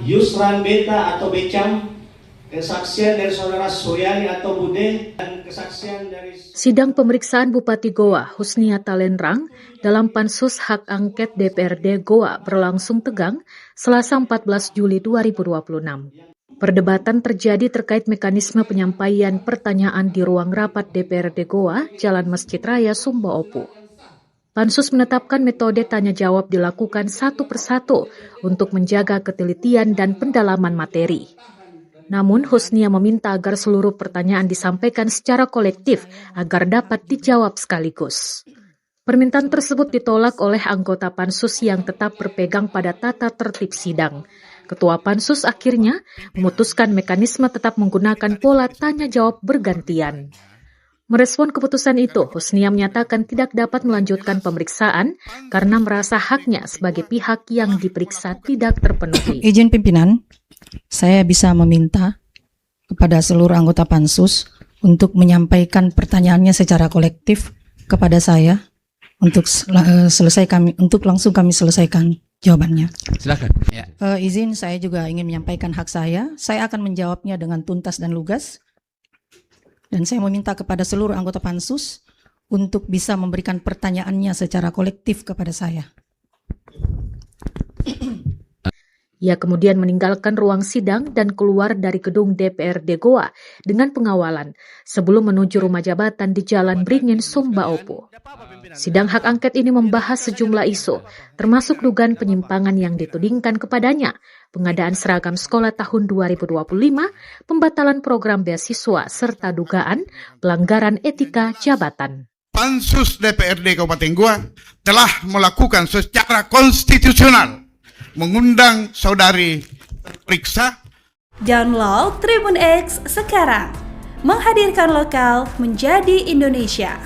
Yusran Beta atau Becam, kesaksian dari saudara Soyali atau Bude, dan kesaksian dari... Sidang pemeriksaan Bupati Goa, Husniata Lenrang, dalam Pansus Hak Angket DPRD Goa berlangsung tegang Selasa 14 Juli 2026. Perdebatan terjadi terkait mekanisme penyampaian pertanyaan di ruang rapat DPRD Goa, Jalan Masjid Raya Sumba Opu. Pansus menetapkan metode tanya jawab dilakukan satu persatu untuk menjaga ketelitian dan pendalaman materi. Namun Husnia meminta agar seluruh pertanyaan disampaikan secara kolektif agar dapat dijawab sekaligus. Permintaan tersebut ditolak oleh anggota Pansus yang tetap berpegang pada tata tertib sidang. Ketua Pansus akhirnya memutuskan mekanisme tetap menggunakan pola tanya jawab bergantian. Merespon keputusan itu, Husnia menyatakan tidak dapat melanjutkan pemeriksaan karena merasa haknya sebagai pihak yang diperiksa tidak terpenuhi. Izin pimpinan, saya bisa meminta kepada seluruh anggota Pansus untuk menyampaikan pertanyaannya secara kolektif kepada saya untuk langsung kami selesaikan jawabannya. Silakan. Ya. Izin, saya juga ingin menyampaikan hak saya. Saya akan menjawabnya dengan tuntas dan lugas. Dan saya meminta kepada seluruh anggota Pansus untuk bisa memberikan pertanyaannya secara kolektif kepada saya. Ia kemudian meninggalkan ruang sidang dan keluar dari gedung DPRD Goa dengan pengawalan sebelum menuju rumah jabatan di Jalan Beringin, Sumba Opu. Sidang hak angket ini membahas sejumlah isu, termasuk dugaan penyimpangan yang ditudingkan kepadanya, pengadaan seragam sekolah tahun 2025, pembatalan program beasiswa, serta dugaan pelanggaran etika jabatan. Pansus DPRD Kabupaten Goa telah melakukan secara konstitusional mengundang saudari periksa. Download Tribun X sekarang, menghadirkan lokal menjadi Indonesia.